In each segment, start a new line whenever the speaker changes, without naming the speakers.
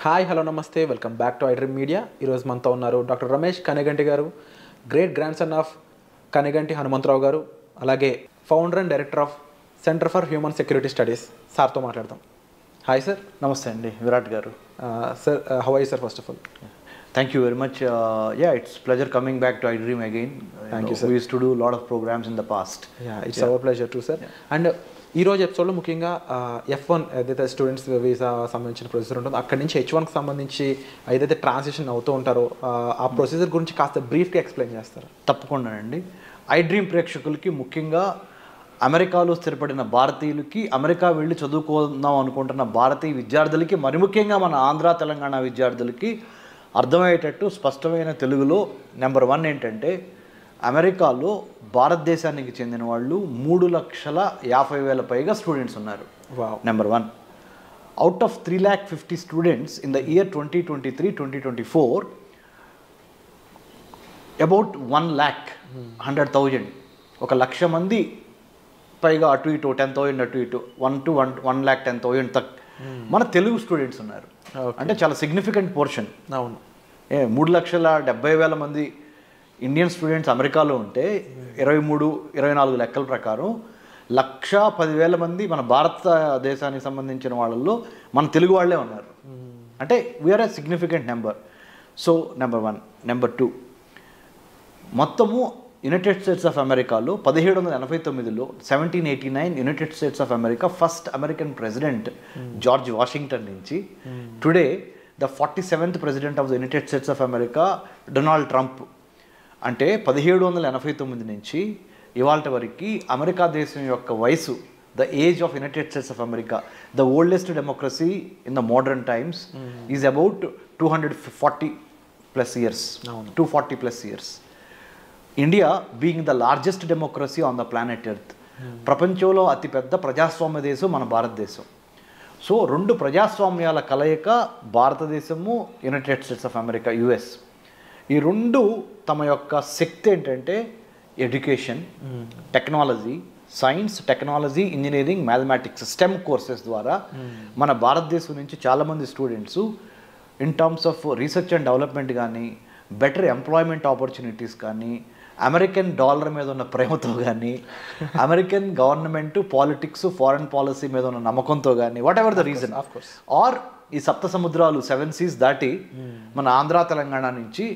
Hi hello నమస్తే welcome back to iDream media. ఈరోజు మనతో ఉన్నారు డాక్టర్ రమేష్ కనిగంటి గారు, great grand son of Kaniganti Hanumantharao గారు, అలాగే founder and director of centre for human security studies. సార్తో మాట్లాడదాం. Hi sir.
నమస్తే అండి విరాట్ గారు.
Sir how are you sir first of all?
Thank you very much. It's pleasure coming back to iDream again.
Thank you, sir.
We used to do a lot of programs in the past.
It's our pleasure too, sir. And ఈరోజు ఎపిసోడ్లో ముఖ్యంగా F1 ఏదైతే students visa సంబంధించిన procedure ఉంటుందో అక్కడి నుంచి H1కి సంబంధించి ఏదైతే ట్రాన్సిషన్ అవుతూ ఉంటారో ఆ ప్రొసీజర్ గురించి కాస్త బ్రీఫ్గా ఎక్స్ప్లెయిన్ చేస్తారు?
తప్పకుండా అండి. iDream ప్రేక్షకులకి, ముఖ్యంగా అమెరికాలో స్థిరపడిన భారతీయులకి, అమెరికా వెళ్ళి చదువుకుందాం అనుకుంటున్న భారతీయ విద్యార్థులకి, మరి ముఖ్యంగా మన ఆంధ్ర తెలంగాణ విద్యార్థులకి అర్థమయ్యేటట్టు స్పష్టమైన తెలుగులో నెంబర్ 1 ఏంటంటే, అమెరికాలో భారతదేశానికి చెందిన వాళ్ళు 3,50,000 పైగా స్టూడెంట్స్ ఉన్నారు. Number 1. Out of 3,50,000 students in the year 2023-2024, about 1,100,000, 1,00,000 మంది పైగా అటు ఇటు 10,000 అటు ఇటు 1,10,000 తక్ మన తెలుగు స్టూడెంట్స్ ఉన్నారు. అంటే చాలా సిగ్నిఫికెంట్ పోర్షన్.
అవును.
3,70,000 మంది ఇండియన్ స్టూడెంట్స్ అమెరికాలో ఉంటే 23-24 లెక్కల ప్రకారం 1,10,000 మంది మన భారతదేశానికి సంబంధించిన వాళ్ళల్లో మన తెలుగు వాళ్ళే ఉన్నారు. అంటే we are a significant number. So number 1. Number 2, మొత్తము యునైటెడ్ స్టేట్స్ ఆఫ్ అమెరికాలో 1789లో 1789 United States of America first American president George Washington నుంచి today the 47th president of the United States of America Donald Trump. అంటే 1789 నుంచి ఇవాళ వరకు America దేశం యొక్క వయసు, the age of United States of America, the oldest democracy in the modern times, is about 240+ years, 240+ years. India being the largest democracy on the planet earth, ప్రపంచంలో అతిపెద్ద ప్రజాస్వామ్య దేశం మన భారతదేశం. సో 2 ప్రజాస్వామ్యాల కలయిక భారతదేశము, United States of America, US. ఈ 2 తమ యొక్క శక్తి ఏంటంటే education, technology, science, technology, engineering, mathematics, STEM courses ద్వారా మన భారతదేశం నుంచి చాలామంది students in terms of research and development కానీ, బెటర్ ఎంప్లాయ్మెంట్ ఆపర్చునిటీస్ కానీ, అమెరికన్ డాలర్ మీద ఉన్న ప్రేమతో కానీ, American government politics, foreign policy మీద ఉన్న నమ్మకంతో కానీ, whatever the reason, or ఈ సప్త సముద్రాలు 7 seas దాటి మన ఆంధ్ర తెలంగాణ నుంచి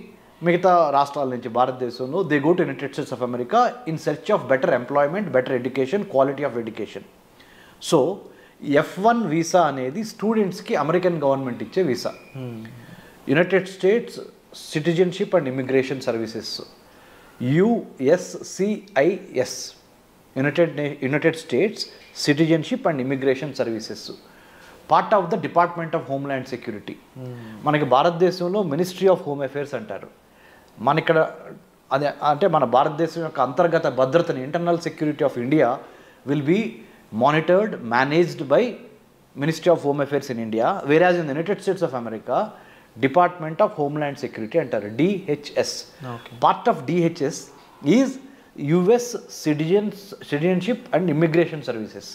మిగతా రాష్ట్రాల నుంచి భారతదేశంలో they go to United States of America in search of better employment, better education, quality of education. So F1 visa అనేది స్టూడెంట్స్కి అమెరికన్ గవర్నమెంట్ ఇచ్చే visa. United states citizenship and immigration services, USCIS, United states citizenship and immigration services, part of the department of homeland security. మనకి భారతదేశంలో ministry of home affairs అంటారు. మన ఇక్కడ అదే అంటే మన భారతదేశం యొక్క అంతర్గత భద్రతని, internal security of India will be monitored, managed by ministry of home affairs in India. Whereas in the United States of America department of homeland security అంటారు, DHS. Part of DHS is US citizenship and immigration services,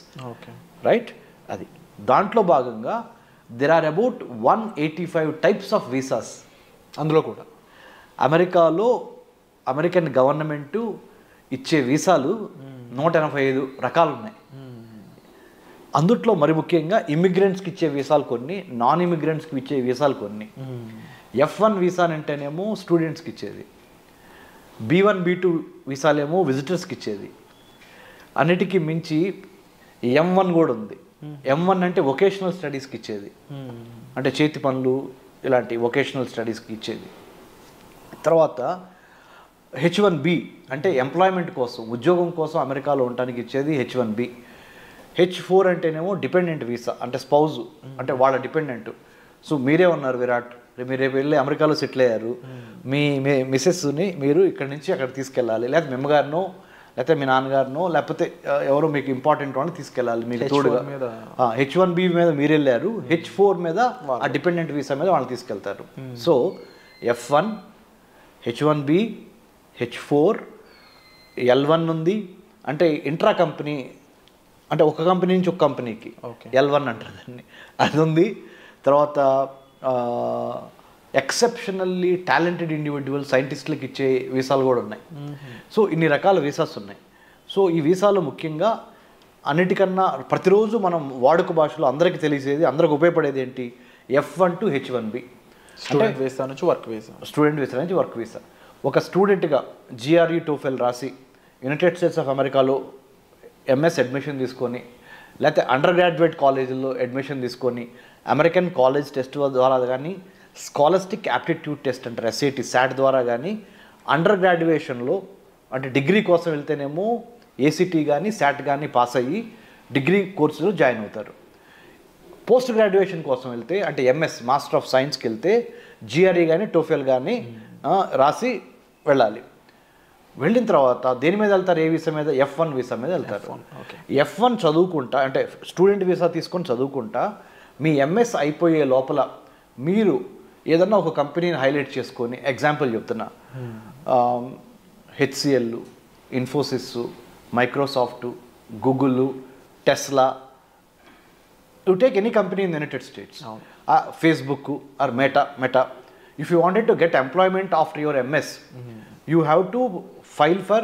right? అది దాంట్లో భాగంగా there are about 185 types of visas.
అందులో కూడా
అమెరికాలో American government ఇచ్చే వీసాలు 185 రకాలు ఉన్నాయి. అందుట్లో మరి ముఖ్యంగా ఇమిగ్రెంట్స్కి ఇచ్చే వీసాలు కొన్ని, నాన్ ఇమిగ్రెంట్స్కి ఇచ్చే వీసాలు కొన్ని. F1 వీసా అంటేనేమో స్టూడెంట్స్కి ఇచ్చేది, B1, B2 వీసాలేమో విజిటర్స్కి ఇచ్చేది. అన్నిటికీ మించి M1 కూడా ఉంది. M1 అంటే వొకేషనల్ స్టడీస్కి ఇచ్చేది, అంటే చేతి పనులు ఇలాంటి వొకేషనల్ స్టడీస్కి ఇచ్చేది. తర్వాత H1B అంటే ఎంప్లాయ్మెంట్ కోసం, ఉద్యోగం కోసం అమెరికాలో ఉండటానికి ఇచ్చేది H1B. H4 అంటేనేమో డిపెండెంట్ వీసా, అంటే స్పౌజ్, అంటే వాళ్ళ డిపెండెంట్. సో మీరే ఉన్నారు విరాట్, మీరు రేపు వెళ్ళి అమెరికాలో సెటిల్ అయ్యారు, మీ మిసెస్ని మీరు ఇక్కడ నుంచి అక్కడ తీసుకెళ్ళాలి, లేకపోతే మీ అమ్మగారినో లేకపోతే మీ నాన్నగారినో లేకపోతే ఎవరో మీకు ఇంపార్టెంట్ వాళ్ళని తీసుకెళ్ళాలి మీకు తోడుగా. H1B మీద మీరు వెళ్ళారు, H4 మీద ఆ డిపెండెంట్ వీసా మీద వాళ్ళని తీసుకెళ్తారు. So F1, H1B, H4, L1 ఉంది. అంటే ఇంట్రా కంపెనీ అంటే ఒక కంపెనీ నుంచి ఒక కంపెనీకి
ఓకే.
L1 అంటారు దాన్ని, అది ఉంది. తర్వాత ఎక్సెప్షనల్లీ టాలెంటెడ్ ఇండివిజువల్ సైంటిస్టులకు ఇచ్చే వీసాలు కూడా ఉన్నాయి. సో ఇన్ని రకాల వీసాస్ ఉన్నాయి. సో ఈ వీసాలు ముఖ్యంగా అన్నిటికన్నా ప్రతిరోజు మనం వాడుక భాషలో అందరికీ తెలిసేది, అందరికి ఉపయోగపడేది ఏంటి, F1 to H1B,
student visa నుంచి వర్క్ వీసా.
స్టూడెంట్ వీసా నుంచి వర్క్ వీసా. ఒక స్టూడెంట్గా GRE TOEFL రాసి యునైటెడ్ స్టేట్స్ ఆఫ్ అమెరికాలో MS అడ్మిషన్ తీసుకొని, లేకపోతే అండర్ గ్రాడ్యుయేట్ కాలేజీల్లో అడ్మిషన్ తీసుకొని, అమెరికన్ కాలేజ్ టెస్ట్ ద్వారా కానీ, స్కాలస్టిక్ యాప్టిట్యూడ్ టెస్ట్ అంటారు SAT ద్వారా కానీ, అండర్ గ్రాడ్యుయేషన్లో అంటే డిగ్రీ కోసం వెళ్తేనేమో ACT కానీ SAT కానీ పాస్ అయ్యి డిగ్రీ కోర్సులో జాయిన్ అవుతారు. పోస్ట్ గ్రాడ్యుయేషన్ కోసం వెళ్తే అంటే MS మాస్టర్ ఆఫ్ సైన్స్కి వెళ్తే GRE కానీ TOEFL కానీ రాసి వెళ్ళాలి. వెళ్ళిన తర్వాత దేని మీద వెళ్తారు, ఏ వీసా మీద, F1 వీసా మీద వెళ్తారు. F1 చదువుకుంటా అంటే స్టూడెంట్ వీసా తీసుకొని చదువుకుంటా మీ MS అయిపోయే లోపల మీరు ఏదన్నా ఒక కంపెనీని హైలైట్ చేసుకొని, ఎగ్జాంపుల్ చెప్తున్నా, HCL, Infosys, Microsoft, Google, Tesla, you take any company in the United States, Facebook or Meta, if you wanted to get employment after your MS, you have to file for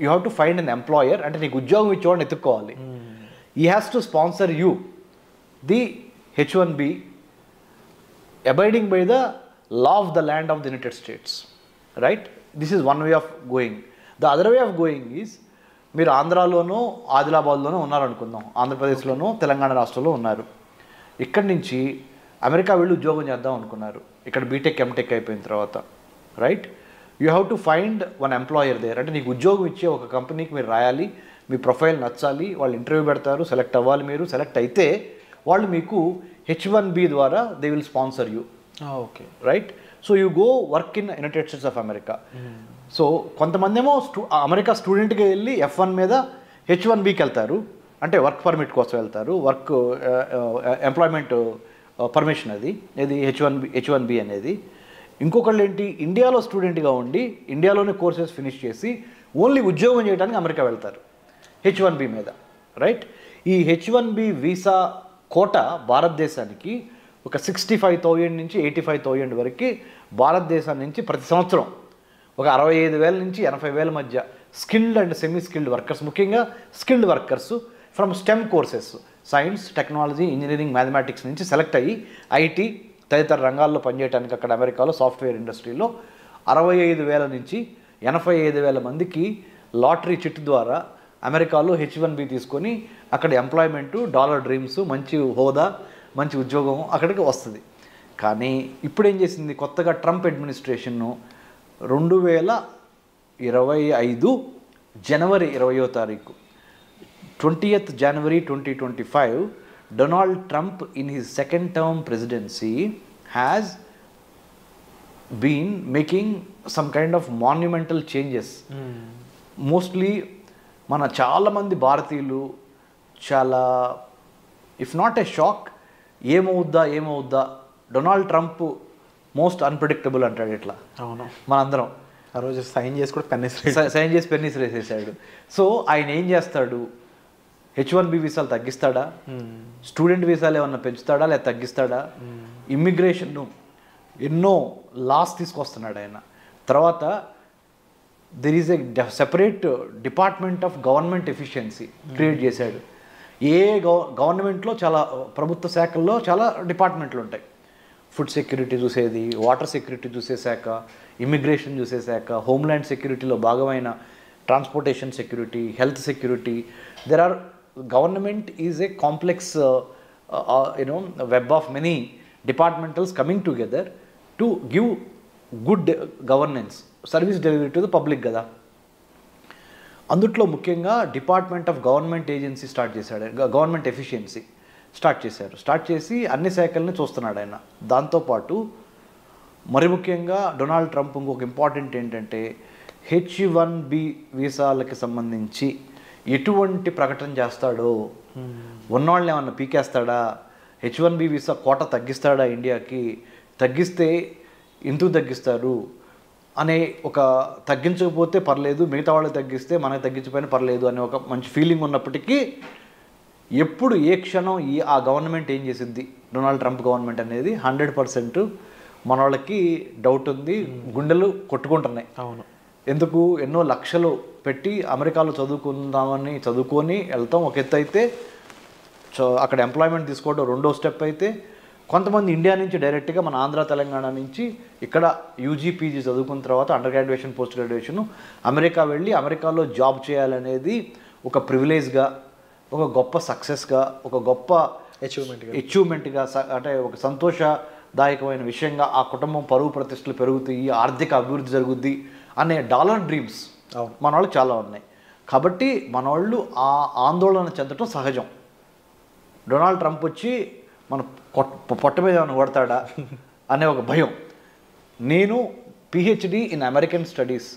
you have to find an employer, అంటే నీకు ఉద్యోగం ఇచ్చేవాడిని ఎత్తుక్కోవాలి. he has to sponsor you the H1B abiding by the law of the land of the United States, right? This is one way of going. The other way of going is, మీరు ఆంధ్రాలోనో ఆదిలాబాద్లోనో ఉన్నారనుకుందాం, ఆంధ్రప్రదేశ్లోనో తెలంగాణ రాష్ట్రంలో ఉన్నారు. ఇక్కడి నుంచి America వెళ్ళి ఉద్యోగం చేద్దాం అనుకున్నారు, ఇక్కడ బీటెక్ ఎంటెక్ అయిపోయిన తర్వాత, right? You have to find one employer there. అంటే నీకు ఉద్యోగం ఇచ్చే ఒక కంపెనీకి మీరు రాయాలి, మీ ప్రొఫైల్ నచ్చాలి, వాళ్ళు ఇంటర్వ్యూ పెడతారు, సెలెక్ట్ అవ్వాలి. మీరు సెలెక్ట్ అయితే వాళ్ళు మీకు H1B ద్వారా they will sponsor you.
Okay,
right? So you go work in United States of America. So కొంతమంది ఏమో అమెరికా స్టూడెంట్గా వెళ్ళి F1 మీద H1Bకి వెళ్తారు, అంటే వర్క్ పర్మిట్ కోసం వెళ్తారు, వర్క్ ఎంప్లాయ్మెంట్ పర్మిషన్, అది H1B అనేది. ఇంకొకళ్ళు ఏంటి, ఇండియాలో స్టూడెంట్గా ఉండి ఇండియాలోనే కోర్సెస్ ఫినిష్ చేసి ఓన్లీ ఉద్యోగం చేయడానికి అమెరికా వెళ్తారు H1B మీద, రైట్? ఈ H1B వీసా కోట భారతదేశానికి ఒక 65,000 నుంచి 85,000 వరకు భారతదేశం నుంచి ప్రతి సంవత్సరం ఒక 65,000 నుంచి 80,000 మధ్య skilled and semi skilled workers, ముఖ్యంగా skilled workers from STEM courses, science, technology, engineering, mathematics నుంచి సెలెక్ట్ అయ్యి IT తదితర రంగాల్లో పనిచేయడానికి అక్కడ అమెరికాలో సాఫ్ట్వేర్ ఇండస్ట్రీలో 65,000 నుంచి 85,000 మందికి లాటరీ చిట్ ద్వారా అమెరికాలో H1B తీసుకొని అక్కడ ఎంప్లాయ్మెంటు, డాలర్ డ్రీమ్స్, మంచి హోదా, మంచి ఉద్యోగం అక్కడికి వస్తుంది. కానీ ఇప్పుడు ఏం చేసింది, కొత్తగా ట్రంప్ అడ్మినిస్ట్రేషన్ను 2025 జనవరి 20వ తారీఖు 20th January 2025, Donald Trump in his second term presidency has been making some kind of monumental changes. Mostly మన చాలామంది భారతీయులు చాలా, ఇఫ్ నాట్ ఏ షాక్, ఏమవుద్దా డొనాల్డ్ ట్రంప్ మోస్ట్ అన్ప్రెడిక్టబుల్ అంటాడు ఇట్లా.
అవును,
మనందరం
ఆ రోజు సైన్ చేసి కూడా
సైన్ చేసి పెన్నీస్ వేసేసాడు. సో ఆయన ఏం చేస్తాడు, H1B వీసాలు తగ్గిస్తాడా, స్టూడెంట్ వీసాలు ఏమన్నా పెంచుతాడా లేదా తగ్గిస్తాడా, ఇమ్మిగ్రేషన్ను ఎన్నో లాస్ తీసుకొస్తున్నాడు ఆయన. తర్వాత there is a separate department of government efficiency క్రియేట్ చేశాడు. గవర్నమెంట్లో చాలా ప్రభుత్వ శాఖల్లో చాలా డిపార్ట్మెంట్లు ఉంటాయి. ఫుడ్ సెక్యూరిటీ చూసేది, వాటర్ సెక్యూరిటీ చూసే శాఖ, ఇమ్మిగ్రేషన్ చూసే శాఖ, హోమ్ల్యాండ్ సెక్యూరిటీలో భాగమైన transportation security, health security. There are government is a complex web of many departmentals coming together to give good governance, service delivery to the public కదా. అందుట్లో ముఖ్యంగా department of government agency start చేశాడు, government efficiency start చేసి అన్ని శాఖల్ని చూస్తున్నాడు ఆయన. దాంతోపాటు మరి ముఖ్యంగా డొనాల్డ్ ట్రంప్ ఇంకొక ఇంపార్టెంట్ ఏంటంటే H1B వీసాలకి సంబంధించి ఎటువంటి ప్రకటన చేస్తాడో, ఉన్నవాళ్ళని ఏమన్నా పీకేస్తాడా, H1B వీసా కోట తగ్గిస్తాడా, ఇండియాకి తగ్గిస్తే ఎందుకు తగ్గిస్తారు అనే ఒక, తగ్గించకపోతే పర్లేదు, మిగతా వాళ్ళకి తగ్గిస్తే మనకి తగ్గించకపోయినా పర్లేదు అనే ఒక మంచి ఫీలింగ్ ఉన్నప్పటికీ ఎప్పుడు ఏ క్షణం ఆ గవర్నమెంట్ ఏం చేసింది, డొనాల్డ్ ట్రంప్ గవర్నమెంట్ అనేది 100% మన వాళ్ళకి డౌట్ ఉంది, గుండెలు కొట్టుకుంటున్నాయి.
అవును.
ఎందుకు ఎన్నో లక్షలు పెట్టి అమెరికాలో చదువుకొని వెళ్తాం ఒక ఎత్తు అయితే, అక్కడ ఎంప్లాయ్మెంట్ తీసుకోవడం రెండో స్టెప్ అయితే, కొంతమంది ఇండియా నుంచి డైరెక్ట్గా మన ఆంధ్ర తెలంగాణ నుంచి ఇక్కడ యూజీ పీజీ చదువుకున్న తర్వాత under graduation post graduation America వెళ్ళి అమెరికాలో జాబ్ చేయాలనేది ఒక ప్రివిలేజ్గా, ఒక గొప్ప సక్సెస్గా, ఒక గొప్ప అచీవ్మెంట్గా, అంటే ఒక సంతోషదాయకమైన విషయంగా, ఆ కుటుంబం పరువు ప్రతిష్టలు పెరుగుతాయి, ఆర్థిక అభివృద్ధి జరుగుద్ది అనే డాలర్ డ్రీమ్స్ మన వాళ్ళు చాలా ఉన్నాయి. కాబట్టి మన వాళ్ళు ఆ ఆందోళన చెందటం సహజం. డొనాల్డ్ ట్రంప్ వచ్చి మన పొట్ట మీద ఏమైనా కొడతాడా అనే ఒక భయం. నేను PhD in American studies,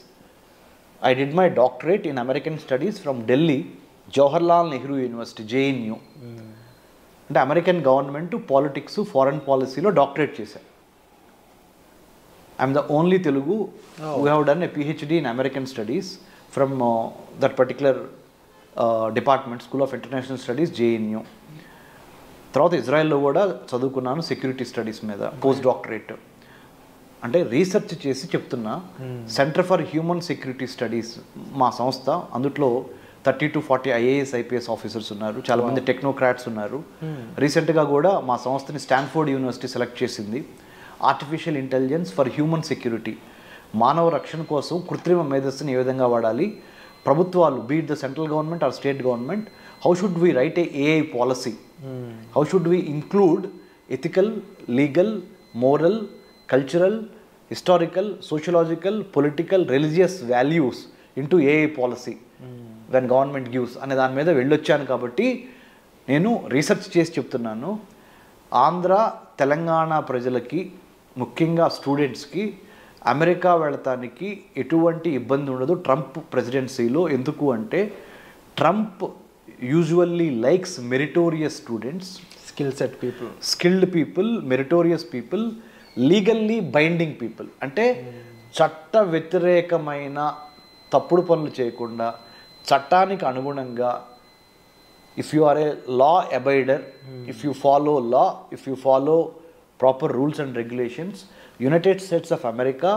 I did my doctorate in American studies from Delhi Jawaharlal Nehru university JNU. అంటే అమెరికన్ గవర్నమెంట్ పాలిటిక్స్ ఫారెన్ పాలసీలో డాక్టరేట్ చేశాను. I'm the only Telugu who have done a PhD in American studies from that particular department, school of international studies JNU. తర్వాత ఇజ్రాయెల్లో కూడా చదువుకున్నాను security studies మీద post doctorate. అంటే research చేసి చెప్తున్నా. Centre for human security studies మా సంస్థ, అందులో 30 to 40 ఐఏఎస్ ఐపీఎస్ ఆఫీసర్స్ ఉన్నారు, చాలామంది టెక్నోక్రాట్స్ ఉన్నారు. రీసెంట్గా కూడా మా సంస్థని స్టాన్ఫోర్డ్ యూనివర్సిటీ సెలెక్ట్ చేసింది. Artificial intelligence for human security, మానవ రక్షణ కోసం కృత్రిమ మేధస్సుని ఏ విధంగా వాడాలి, ప్రభుత్వాలు beat the central government or state government, how should we write A AI policy, how should we include ethical, legal, moral, cultural, historical, sociological, political, religious values into AI policy when government gives అనే దాని మీద వెళ్ళొచ్చాను. కాబట్టి నేను research చేసి చెప్తున్నాను. ఆంధ్ర తెలంగాణ ప్రజలకి, ముఖ్యంగా స్టూడెంట్స్కి అమెరికా వెళ్ళటానికి ఎటువంటి ఇబ్బంది ఉండదు ట్రంప్ ప్రెసిడెన్సీలో. ఎందుకు అంటే Trump usually likes meritorious students, skilled people, meritorious people, legally binding people. అంటే చట్ట వ్యతిరేకమైన తప్పుడు పనులు చేయకుండా చట్టానికి అనుగుణంగా, if you are a law abider, if you follow law, if you follow proper rules and regulations, United States of America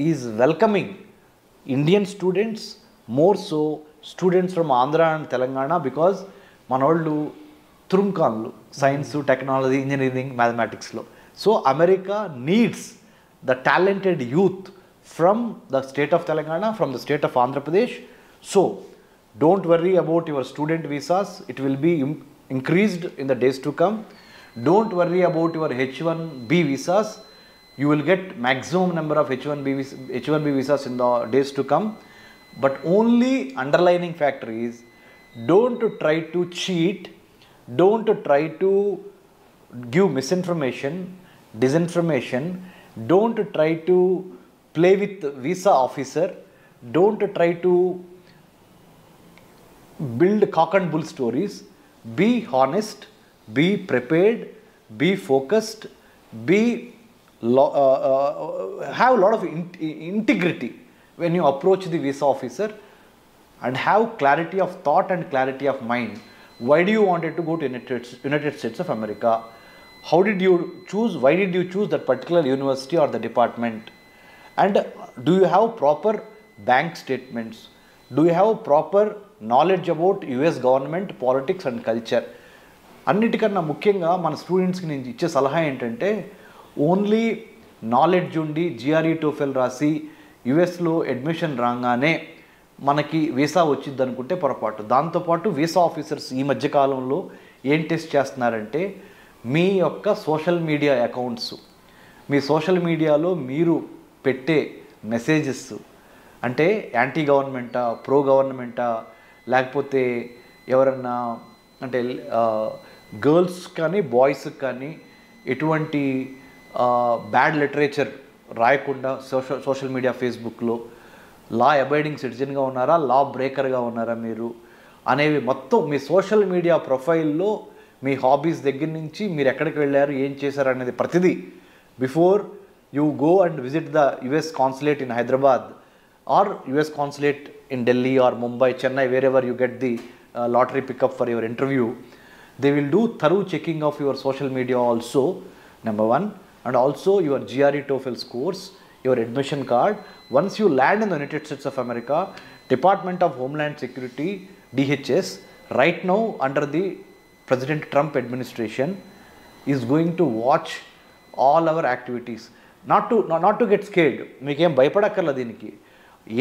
is welcoming Indian students, more so students from Andhra and Telangana, because మన వాళ్ళు తురుంకాన్లు science, technology, engineering, మ్యాథమెటిక్స్లో. So America needs the talented youth from the state of Telangana, from the state of Andhra Pradesh. So don't worry about your student visas, it will be increased in the days to come. Don't worry about your H1B visas, you will get maximum number of H1B visas in the days to come. But only underlining factor is, don't try to cheat, don't try to give misinformation, disinformation, don't try to play with visa officer, don't try to build cock and bull stories. Be honest, be prepared, be focused, have a lot of integrity when you approach the visa officer, and have clarity of thought and clarity of mind. Why do you wanted to go to United States of America? How did you choose? Why did you choose that particular university or the department? And do you have proper bank statements? Do you have proper knowledge about US government, politics and culture? అన్నిటికన్నా ముఖ్యంగా మన స్టూడెంట్స్కి నేను ఇచ్చే సలహా ఏంటంటే, only knowledge ఉండి GRE TOEFL రాసి యుఎస్లో అడ్మిషన్ రాగానే మనకి వీసా వచ్చింది అనుకుంటే పొరపాటు. దాంతోపాటు వీసా ఆఫీసర్స్ ఈ మధ్యకాలంలో ఏం టెస్ట్ చేస్తున్నారంటే, మీ యొక్క సోషల్ మీడియా అకౌంట్స్, మీ సోషల్ మీడియాలో మీరు పెట్టే మెసేజెస్ అంటే యాంటీ గవర్నమెంటా, ప్రో గవర్నమెంటా, లేకపోతే ఎవరన్నా అంటే గర్ల్స్ కానీ బాయ్స్కి కానీ ఎటువంటి బ్యాడ్ లిటరేచర్ రాయకుండా సోషల్ మీడియా, ఫేస్బుక్లో లా అబైడింగ్ సిటిజన్గా ఉన్నారా, లా బ్రేకర్గా ఉన్నారా మీరు అనేవి మొత్తం మీ సోషల్ మీడియా ప్రొఫైల్లో మీ హాబీస్ దగ్గర నుంచి మీరు ఎక్కడికి వెళ్ళారు, ఏం చేశారు అనేది ప్రతిదీ before you go and visit the US consulate in Hyderabad or US consulate in Delhi or Mumbai, Chennai, wherever you get the lottery pickup for your interview, They will do thorough checking of your social media also, number one, and also your GRE TOEFL scores, your admission card. Once you land in the United States of America, Department of Homeland Security, DHS, right now under the President Trump administration, is going to watch all our activities. Not to get scared. మీకేం భయపడక్కర్ల దీనికి.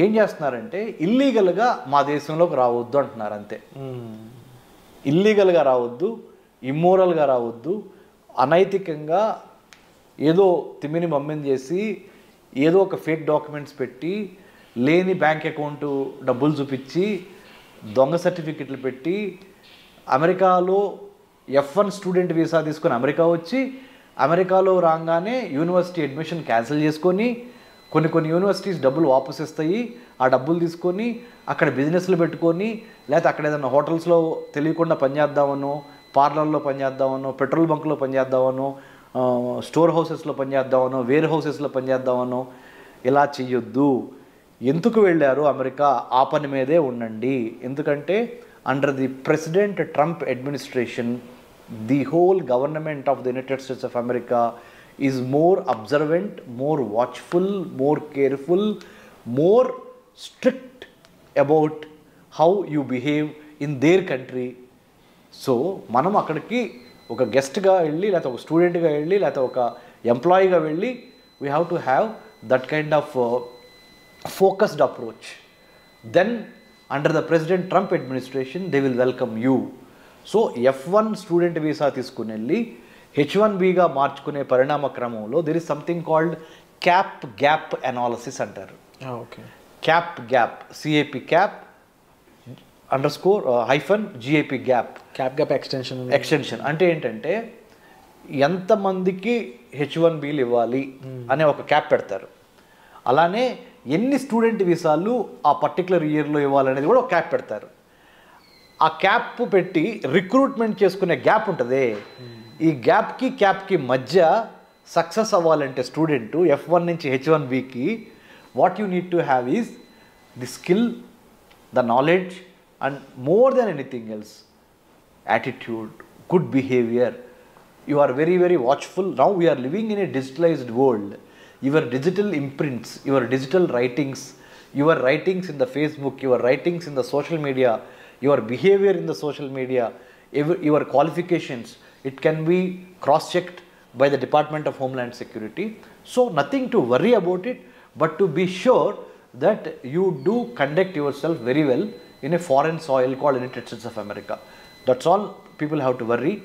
ఏం చేస్తున్నారంటే ఇల్లీగల్గా మా దేశంలోకి రావద్దు అంటున్నారు అంతే. ఇల్లీగల్గా రావద్దు, ఇమ్మోరల్గా రావద్దు, అనైతికంగా ఏదో తిమ్మిని మమ్మిని చేసి ఏదో ఒక ఫేక్ డాక్యుమెంట్స్ పెట్టి లేని బ్యాంక్ అకౌంట్ డబ్బులు చూపించి దొంగ సర్టిఫికెట్లు పెట్టి అమెరికాలో F1 స్టూడెంట్ వీసా తీసుకొని అమెరికా వచ్చి అమెరికాలో రాగానే యూనివర్సిటీ అడ్మిషన్ క్యాన్సిల్ చేసుకొని కొన్ని యూనివర్సిటీస్ డబ్బులు వాపస్ ఇస్తాయి. ఆ డబ్బులు తీసుకొని అక్కడ బిజినెస్లు పెట్టుకొని లేకపోతే అక్కడ ఏదైనా హోటల్స్లో తెలియకుండా పనిచేద్దామనో, పార్లర్లో పనిచేద్దామనో, పెట్రోల్ బంక్లో పనిచేద్దామనో, స్టోర్ హౌసెస్లో పనిచేద్దామనో, వేర్ హౌసెస్లో పనిచేద్దామనో ఇలా చెయ్యొద్దు. ఎందుకు వెళ్ళారు అమెరికా? ఆ పని మీదే ఉండండి. ఎందుకంటే under the president Trump administration, the whole government of the United States of America is more observant, more watchful, more careful, more strict about how you behave in their country. So మనం అక్కడికి ఒక గెస్ట్గా వెళ్ళి లేకపోతే ఒక స్టూడెంట్గా వెళ్ళి లేకపోతే ఒక ఎంప్లాయీగా వెళ్ళి we have to have that kind of focused approach. Then under the president Trump administration they will welcome you. So F1 student visa తీసుకుని వెళ్ళి H1Bగా మార్చుకునే పరిణామ క్రమంలో there is something called cap gap analysis అంటారు.
Okay.
Cap gap, CAP _GAP gap extension అంటే ఏంటంటే ఎంతమందికి H1Bలు ఇవ్వాలి అనే ఒక క్యాప్ పెడతారు. అలానే ఎన్ని స్టూడెంట్ వీసాలు ఆ పర్టికులర్ ఇయర్లో ఇవ్వాలనేది కూడా ఒక క్యాప్ పెడతారు. ఆ క్యాప్ పెట్టి రిక్రూట్మెంట్ చేసుకునే గ్యాప్ ఉంటుంది. ఈ క్యాప్కి మధ్య సక్సెస్ అవ్వాలంటే స్టూడెంట్ F1 నుంచి H1Bకి what you need to have is the skill, the knowledge and more than anything else attitude, good behaviour. You are very, very watchful. Now we are living in a digitalized world. Your digital imprints, your digital writings, your writings in the Facebook, your writings in the social media, your behavior in the social media, your qualifications, it can be cross-checked by the Department of Homeland Security. So nothing to worry about it, but to be sure that you do conduct yourself very well in a foreign soil called United States of America. That's all people have to worry.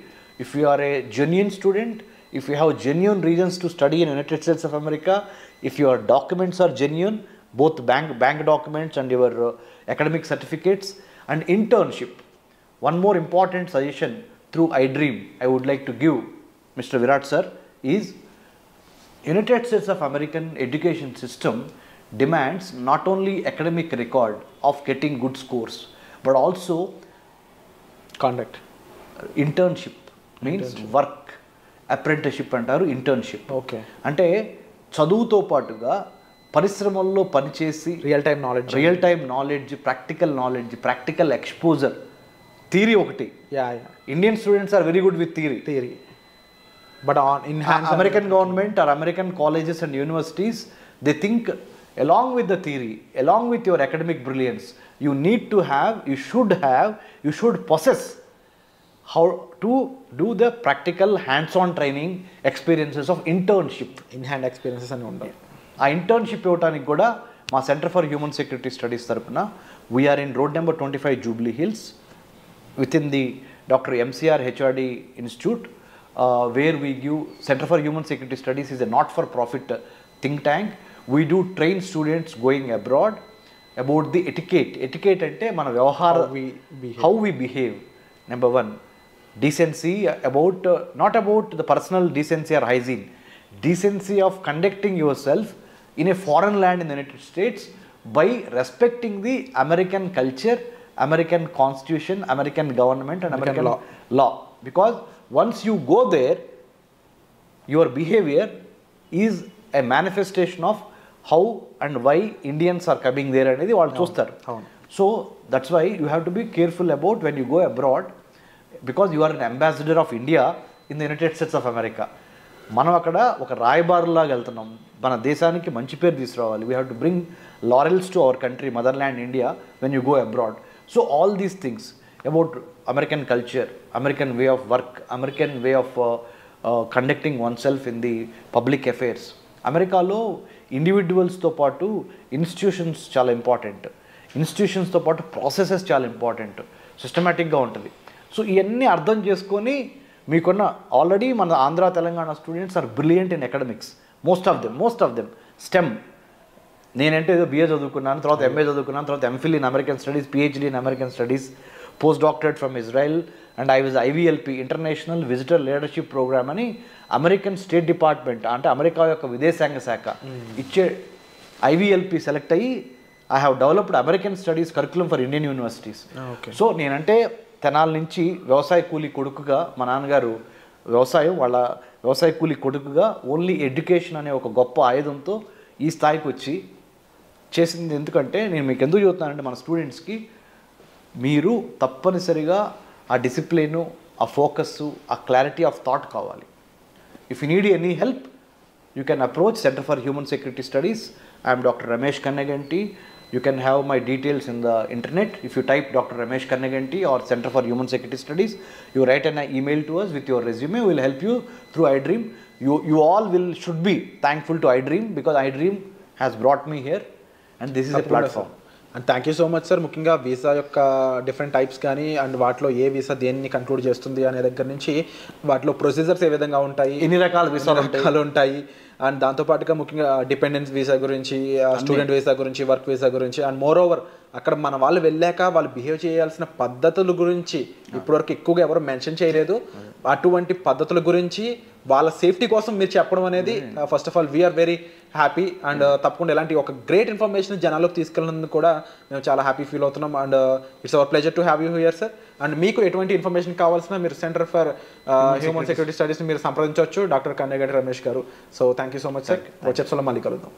If you are a genuine student, if you have genuine reasons to study in United States of America, if your documents are genuine, both bank documents and your academic certificates and internship. One more important suggestion through iDream I would like to give Mr. Virat sir is United States of American education system demands not only academic record of getting good scores but also
conduct,
internship means work, apprenticeship అంటారు, internship.
Okay.
అంటే చదువుతో పాటుగా పరిశ్రమల్లో పనిచేసి
real time knowledge,
practical exposure. Theory ఒకటి, Indian students are very good with theory but American government or American colleges and universities they think along with the theory, along with your academic brilliance, you should possess how to do the practical hands-on training experiences of internship.
In-hand experiences అని ఉంటాయి.
ఆ internship ఇవ్వడానికి కూడా మా centre for human security studies తరపున we are in road number 25 Jubilee Hills with in the doctor MCR HRD institute where we give. Centre for human security studies is a not for profit think tank. We do train students going abroad about the etiquette అంటే మన వ్యవహార, how we behave. Number 1, decency, about not about the personal decency or hygiene, decency of conducting yourself in a foreign land in the United States by respecting the American culture, American constitution, American government and American law. Because once you go there, your behavior is a manifestation of how and why Indians are coming there అనేది వాళ్ళు చూస్తారు. So that's why you have to be careful about when you go abroad. Because you are an ambassador of India in the United States of America. మనం అక్కడ ఒక రాయబారులాగా వెళ్తున్నాం, మన దేశానికి మంచి పేరు తీసుకురావాలి. We have to bring laurels to our country, mother land India, when you go abroad. So all these things about American culture, American way of work, American way of conducting one self in the public affairs. అమెరికాలో ఇండివిజువల్స్తో పాటు institutions చాలా important, ఇన్స్టిట్యూషన్స్తో పాటు processes చాలా important, సిస్టమేటిక్గా ఉంటుంది. So ఇవన్నీ అర్థం చేసుకొని మీకున్న ఆల్రెడీ మన Andhra Telangana students are brilliant in academics, most of them STEM. నేనంటే ఏదో బిఏ చదువుకున్నాను, తర్వాత ఎంఏ చదువుకున్నాను, తర్వాత MPhil in American studies, PhD in American studies, post doctorate from Israel, and I was IVLP, international visitor leadership programme అని American state department అంటే America యొక్క విదేశాంగ శాఖ ఇచ్చే ఐవీఎల్పి సెలెక్ట్ అయ్యి I have developed American studies curriculum for Indian universities. So నేనంటే తెనాల నుంచి వ్యవసాయ కూలీ కొడుకుగా, మా నాన్నగారు వాళ్ళ వ్యవసాయ కూలీ కొడుకుగా ఓన్లీ ఎడ్యుకేషన్ అనే ఒక గొప్ప ఆయుధంతో ఈ స్థాయికి వచ్చి చేసింది. ఎందుకంటే నేను మీకు ఎందుకు చెబుతున్నానంటే మన స్టూడెంట్స్కి మీరు తప్పనిసరిగా ఆ డిసిప్లిను, ఆ ఫోకస్సు, ఆ క్లారిటీ ఆఫ్ థాట్ కావాలి. If you need any help you can approach centre for human security studies. I'm doctor Ramesh Kanneganti. You can have my details in the internet. If you type Dr. Ramesh Kannaganti or Center for Human Security Studies, you write an email to us with your resume. We will help you through iDream. You all should be thankful to iDream because iDream has brought me here and this is a platform.
And thank you so much sir. ముఖ్యంగా visa యొక్క different types కానీ and వాటిలో ఏ visa దేన్ని conclude చేస్తుంది అనే దగ్గర నుంచి వాటిలో ప్రొసీజర్స్ ఏ విధంగా ఉంటాయి,
ఎన్ని రకాల వీసాలు
ఉంటాయి, అండ్ దాంతోపాటుగా ముఖ్యంగా డిపెండెన్స్ వీసా గురించి, స్టూడెంట్ వీసా గురించి, వర్క్ వీసా గురించి, అండ్ మోర్ ఓవర్ అక్కడ మన వాళ్ళు వెళ్ళాక వాళ్ళు బిహేవ్ చేయాల్సిన పద్ధతుల గురించి ఇప్పటివరకు ఎక్కువగా ఎవరు మెన్షన్ చేయలేదు. అటువంటి పద్ధతుల గురించి వాళ్ళ సేఫ్టీ కోసం మీరు చెప్పడం అనేది first of all we are very. And తప్పకుండా ఇలాంటి ఒక గ్రేట్ ఇన్ఫర్మేషన్ జనాల్లోకి తీసుకెళ్ళినందుకు కూడా మేము చాలా హ్యాపీ ఫీల్ అవుతున్నాం. And it's our pleasure to have you here sir. And మీకు ఎటువంటి ఇన్ఫర్మేషన్ కావాల్సిన మీరు సెంటర్ ఫర్ హ్యూమన్ సెక్యూరిటీ స్టడీస్ని మీరు సంప్రదించవచ్చు డాక్టర్ కన్నెగంటి రమేష్ గారు. So thank you so much sir. వచ్చే ఎపిసోడ్లో మళ్ళీ కలుద్దాం.